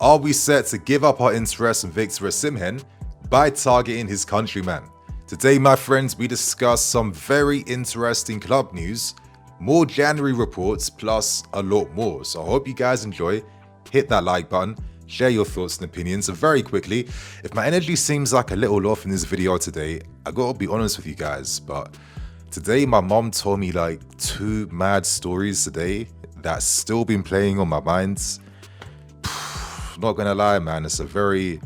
Are we set to give up our interest in Victor Osimhen by targeting his countryman? Today, my friends, we discuss some very interesting club news, more January reports, plus a lot more. So I hope you guys enjoy. Hit that like button, share your thoughts and opinions. And very quickly, if my energy seems like a little off in this video today, I gotta be honest with you guys, but today my mom told me like 2 mad stories today that's still been playing on my mind. Not gonna lie, man, it's a very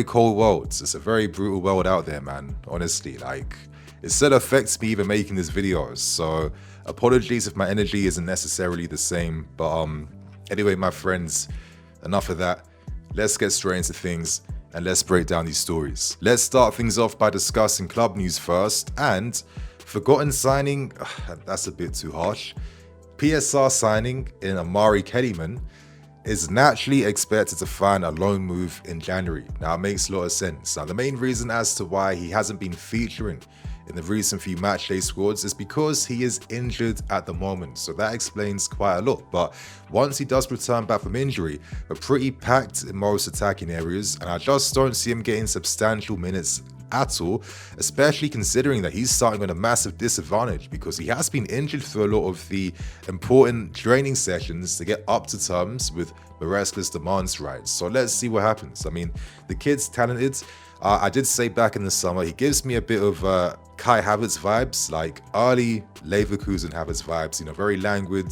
cold world. It's a very brutal world out there, man. Honestly, like, it still affects me even making this video. So apologies if my energy isn't necessarily the same. But anyway, my friends, enough of that. Let's get straight into things and let's break down these stories. Let's start things off by discussing club news first. And forgotten signing, that's a bit too harsh. PSR signing in Omari Kellyman is naturally expected to find a loan move in January. Now, it makes a lot of sense. Now, the main reason as to why he hasn't been featuring in the recent few matchday squads is because he is injured at the moment. So that explains quite a lot. But once he does return back from injury, we're pretty packed in most attacking areas, and I just don't see him getting substantial minutes at all, especially considering that he's starting on a massive disadvantage because he has been injured for a lot of the important training sessions to get up to terms with Maresca's demands, right? So let's see what happens. I mean, the kid's talented. I did say back in the summer, he gives me a bit of Kai Havertz vibes, like early Leverkusen Havertz vibes, you know, very languid,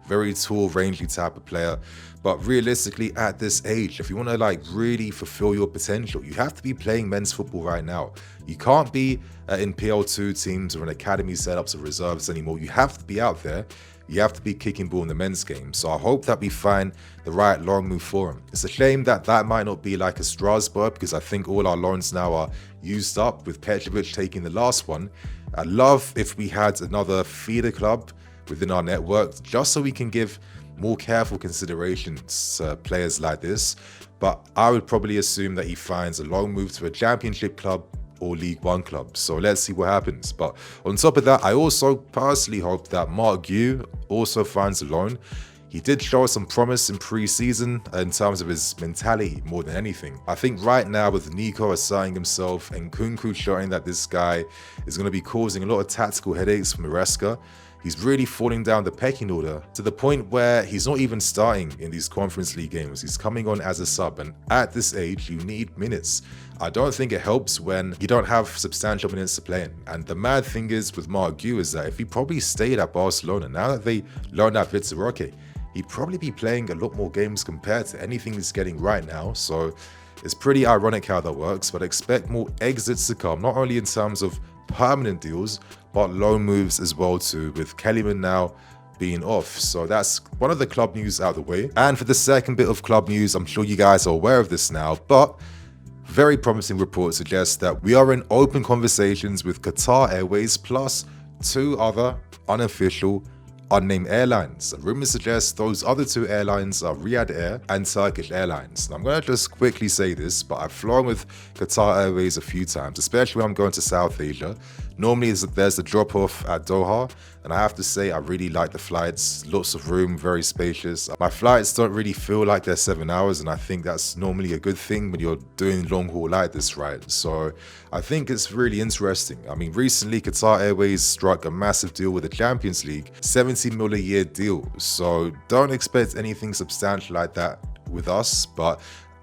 very tall, rangy type of player. But realistically, at this age, if you want to like really fulfill your potential, you have to be playing men's football right now. You can't be in PL2 teams or in academy setups or reserves anymore. You have to be out there. You have to be kicking ball in the men's game. So I hope that we find the right long move for him. It's a shame that that might not be like a Strasbourg, because I think all our loans now are used up, with Petrovic taking the last one. I'd love if we had another feeder club within our network, just so we can give more careful considerations to players like this. But I would probably assume that he finds a long move to a championship club or League One club. So let's see what happens. But on top of that, I also personally hope that Mark Gu also finds a loan. He did show some promise in pre-season in terms of his mentality more than anything. I think right now, with Nico asserting himself and Kunku showing that this guy is going to be causing a lot of tactical headaches for Maresca, he's really falling down the pecking order to the point where he's not even starting in these Conference League games. He's coming on as a sub, and at this age, you need minutes. I don't think it helps when you don't have substantial minutes to play in. And the mad thing is with Mark Gu is that if he probably stayed at Barcelona, now that they loaned out Vitor Roque, he'd probably be playing a lot more games compared to anything he's getting right now. So it's pretty ironic how that works, but expect more exits to come, not only in terms of permanent deals, but loan moves as well too, with Kellyman now being off. So that's one of the club news out of the way. And for the second bit of club news, I'm sure you guys are aware of this now, but very promising reports suggest that we are in open conversations with Qatar Airways plus 2 other unofficial unnamed airlines. And rumors suggest those other 2 airlines are Riyadh Air and Turkish Airlines. And I'm going to just quickly say this, but I've flown with Qatar Airways a few times, especially when I'm going to South Asia. Normally there's a drop-off at Doha, and I have to say I really like the flights. Lots of room, very spacious. My flights don't really feel like they're 7 hours, and I think that's normally a good thing when you're doing long haul like this, right? So I think it's really interesting. I mean, recently Qatar Airways struck a massive deal with the Champions League, 70 mil a year deal. So don't expect anything substantial like that with us, but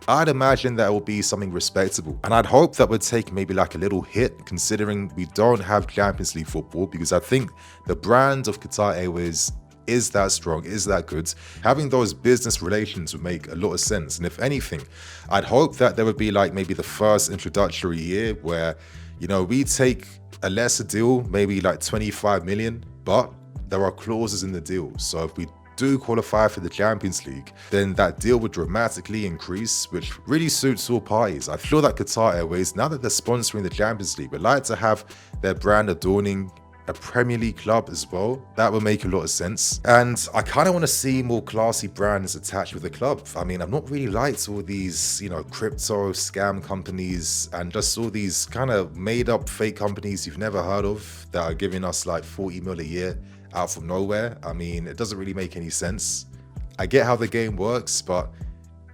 I'd imagine that it will be something respectable. And I'd hope that we'd take maybe like a little hit, considering we don't have Champions League football, because I think the brand of Qatar Airways is that strong, is that good. Having those business relations would make a lot of sense. And if anything, I'd hope that there would be like maybe the first introductory year where, you know, we take a lesser deal, maybe like 25 million, but there are clauses in the deal. So if we do qualify for the Champions League, then that deal would dramatically increase, which really suits all parties. I feel that Qatar Airways, now that they're sponsoring the Champions League, would like to have their brand adorning a Premier League club as well. That would make a lot of sense. And I kind of want to see more classy brands attached with the club. I mean, I've not really liked all these, you know, crypto scam companies and just all these kind of made up fake companies you've never heard of that are giving us like 40 mil a year out from nowhere. I mean, it doesn't really make any sense. I get how the game works, but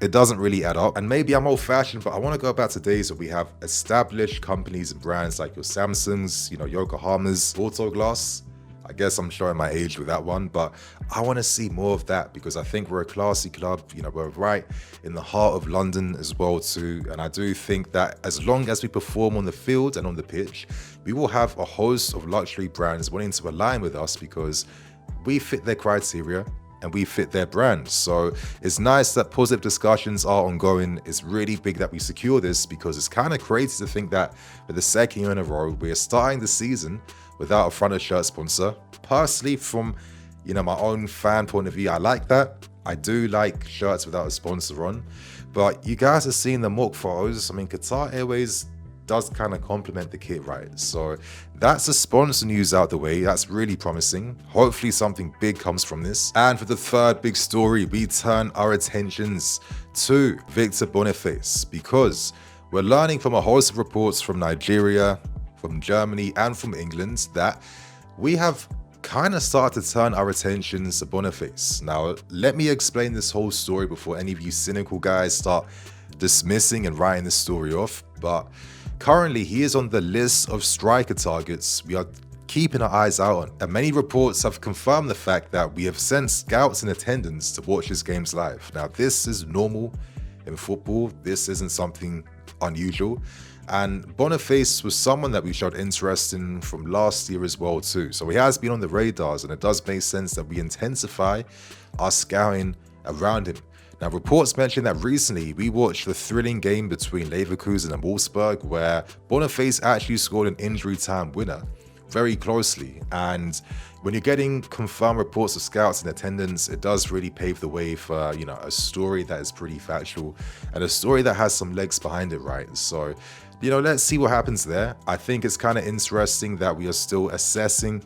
It doesn't really add up. And maybe I'm old-fashioned, but I want to go back to days where we have established companies and brands like your Samsungs, Yokohama's, Autoglass. I guess I'm showing my age with that one, but I want to see more of that because I think we're a classy club. We're right in the heart of London as well too. And I do think that as long as we perform on the field and on the pitch, we will have a host of luxury brands wanting to align with us because we fit their criteria and we fit their brand. So it's nice that positive discussions are ongoing. It's really big that we secure this because it's kind of crazy to think that for the second year in a row, we're starting the season without a front of shirt sponsor. Personally, from my own fan point of view, I like that. I do like shirts without a sponsor on. But you guys are seeing the mock photos. I mean, Qatar Airways does kind of complement the kit, right? So that's the sponsor news out the way. That's really promising. Hopefully something big comes from this. And for the third big story, we turn our attentions to Victor Boniface because we're learning from a host of reports from Nigeria, from Germany, and from England that we have kind of started to turn our attentions to Boniface. Now, let me explain this whole story before any of you cynical guys start dismissing and writing this story off. But currently, he is on the list of striker targets we are keeping our eyes out on. And many reports have confirmed the fact that we have sent scouts in attendance to watch his games live. Now, this is normal in football. This isn't something unusual. And Boniface was someone that we showed interest in from last year as well too. So he has been on the radars, and it does make sense that we intensify our scouting around him. Now, reports mention that recently we watched the thrilling game between Leverkusen and Wolfsburg where Boniface actually scored an injury time winner very closely. And when you're getting confirmed reports of scouts in attendance, it does really pave the way for, a story that is pretty factual and a story that has some legs behind it, right? So, let's see what happens there. I think it's kind of interesting that we are still assessing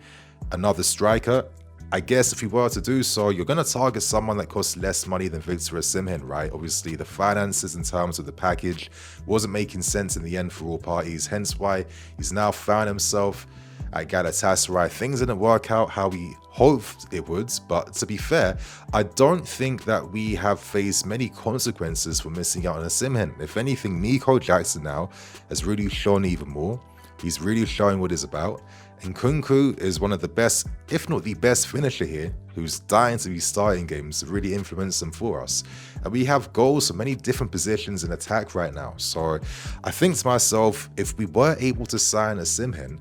another striker. I guess if we were to do so, you're going to target someone that costs less money than Victor Osimhen, right? Obviously, the finances in terms of the package wasn't making sense in the end for all parties, hence why he's now found himself at Galatasaray. Things didn't work out how we hoped it would, but to be fair, I don't think that we have faced many consequences for missing out on Osimhen. If anything, Nico Jackson now has really shown even more. He's really showing what it's about. And Nkunku is one of the best, if not the best finisher here, who's dying to be starting games to really influence them for us. And we have goals from many different positions in attack right now. So I think to myself, if we were able to sign Osimhen,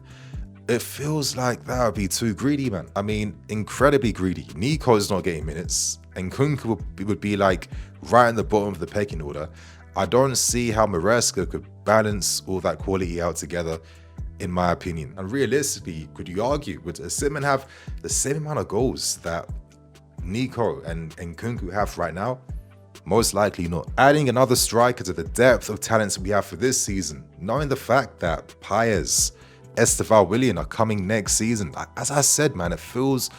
it feels like that would be too greedy, man. I mean, incredibly greedy. Nico's not getting minutes, and Nkunku would be like right in the bottom of the pecking order. I don't see how Maresca could balance all that quality out together, in my opinion. And realistically, could you argue, would Osimhen have the same amount of goals that Nico and Nkunku have right now? Most likely not. Adding another striker to the depth of talents we have for this season, knowing the fact that Paez, Esteval Willian are coming next season. As I said, man, it feels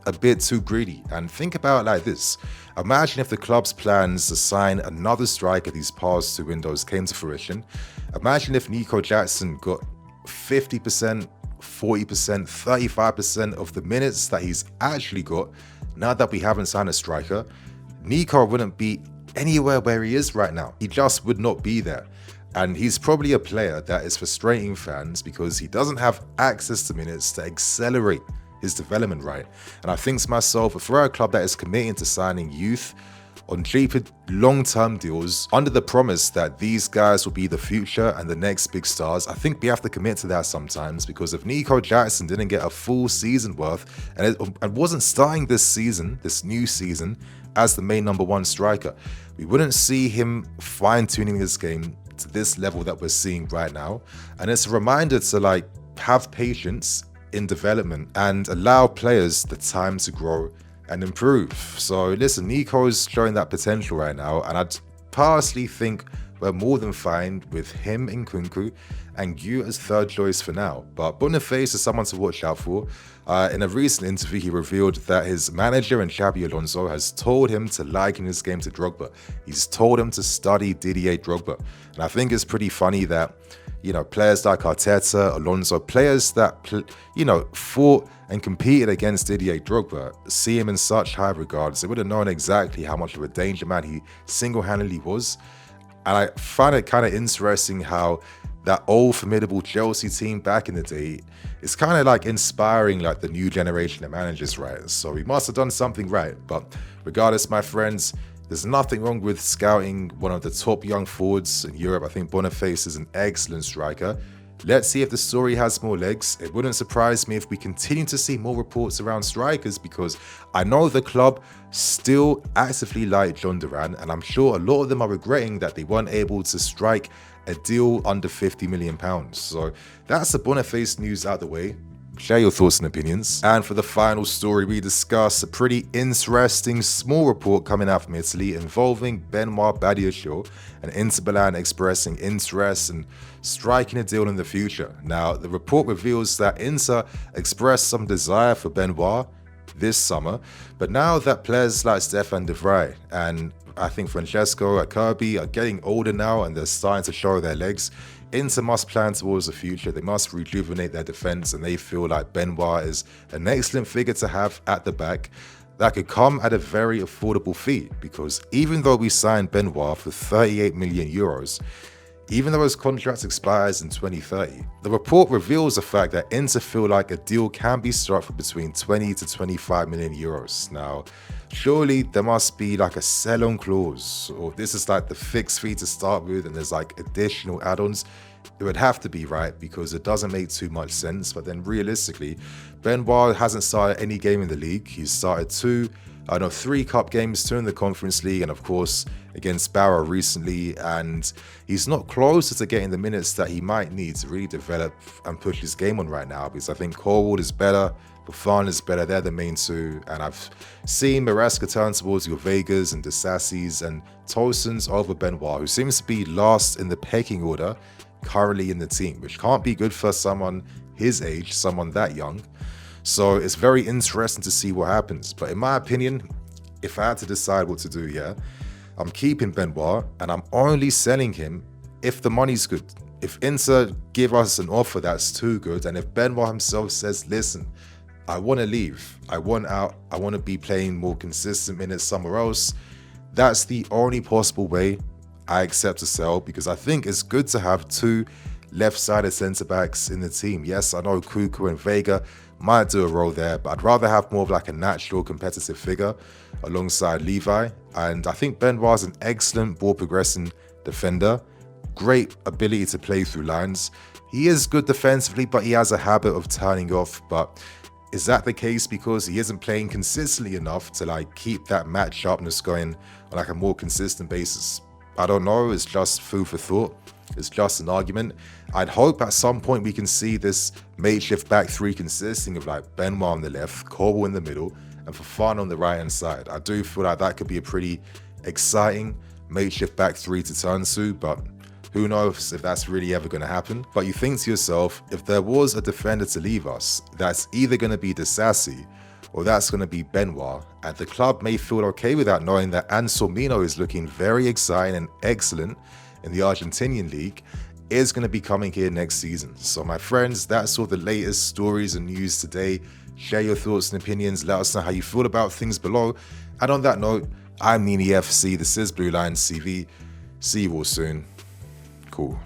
a bit too greedy. And think about it like this. Imagine if the club's plans to sign another striker these past two windows came to fruition. Imagine if Nico Jackson got 50%, 40%, 35% of the minutes that he's actually got now that we haven't signed a striker. Nico wouldn't be anywhere where he is right now. He just would not be there. And he's probably a player that is frustrating fans because he doesn't have access to minutes to accelerate his development, right? And I think to myself, if we're a club that is committing to signing youth on cheaper long-term deals under the promise that these guys will be the future and the next big stars, I think we have to commit to that sometimes, because if Nico Jackson didn't get a full season worth and wasn't starting this season, this new season, as the main number one striker, we wouldn't see him fine-tuning this game to this level that we're seeing right now. And it's a reminder to have patience in development and allow players the time to grow and improve. So listen, Nico's showing that potential right now, and I'd personally think we're more than fine with him in Nkunku and you as third choice for now. But Boniface is someone to watch out for. In a recent interview, he revealed that his manager and Xabi Alonso has told him to liken his game to Drogba. He's told him to study Didier Drogba. And I think it's pretty funny that, players like Arteta, Alonso, players that, fought and competed against Didier Drogba, see him in such high regards. They would have known exactly how much of a danger man he single-handedly was. And I find it kind of interesting how that old formidable Chelsea team back in the day is kind of like inspiring like the new generation of managers, right? So we must have done something right. But regardless, my friends, there's nothing wrong with scouting one of the top young forwards in Europe. I think Boniface is an excellent striker. Let's see if the story has more legs. It wouldn't surprise me if we continue to see more reports around strikers, because I know the club still actively like John Duran, and I'm sure a lot of them are regretting that they weren't able to strike a deal under £50 million. So that's the Boniface news out the way. Share your thoughts and opinions. And for the final story, we discuss a pretty interesting small report coming out from Italy involving Benoit Badiashile and Inter Milan expressing interest in striking a deal in the future. Now, the report reveals that Inter expressed some desire for Benoit this summer, but now that players like Stefan de Vrij and I think Francesco Kirby are getting older now and they're starting to show their legs, Inter must plan towards the future. They must rejuvenate their defense, and they feel like Benoit is an excellent figure to have at the back that could come at a very affordable fee, because even though we signed Benoit for 38 million euros, even though his contract expires in 2030, the report reveals the fact that Inter feel like a deal can be struck for between 20 to 25 million euros. Now, surely there must be like a sell-on clause, or this is like the fixed fee to start with and there's like additional add-ons. It would have to be, right, because it doesn't make too much sense. But then realistically, Benoit hasn't started any game in the league. He's started 3 cup games, 2 in the Conference League, and of course against Barrow recently, and he's not closer to getting the minutes that he might need to really develop and push his game on right now, because I think Corwood is better, Buffon is better, they're the main two, and I've seen Maresca turn towards your Vegas and Disassis and Tolson's over Benoit, who seems to be last in the pecking order currently in the team, which can't be good for someone his age, someone that young. So it's very interesting to see what happens. But in my opinion, if I had to decide what to do, I'm keeping Benoit and I'm only selling him if the money's good. If Inter give us an offer that's too good, and if Benoit himself says, listen, I want to leave, I want out, I want to be playing more consistent minutes somewhere else, that's the only possible way I accept to sell, because I think it's good to have 2 left-sided centre-backs in the team. Yes, I know Kuku and Vega might do a role there, but I'd rather have more of like a natural competitive figure alongside Levi. And I think Benoit is an excellent ball progressing defender, great ability to play through lines. He is good defensively, but he has a habit of turning off. But is that the case because he isn't playing consistently enough to like keep that match sharpness going on like a more consistent basis? I don't know, it's just food for thought. It's just an argument. I'd hope at some point we can see this makeshift back 3 consisting of like Benoit on the left, Corwell in the middle, and Fofana on the right hand side. I do feel like that could be a pretty exciting makeshift back 3 to turn to, but who knows if that's really ever going to happen. But you think to yourself, if there was a defender to leave us, that's either going to be Disassi or that's going to be Benoit, and the club may feel okay with that, knowing that Anselmino is looking very exciting and excellent in the Argentinian league, is going to be coming here next season. So my friends, that's all the latest stories and news today. Share your thoughts and opinions. Let us know how you feel about things below. And on that note, I'm Nini FC. This is Blue Lions TV. See you all soon. Cool.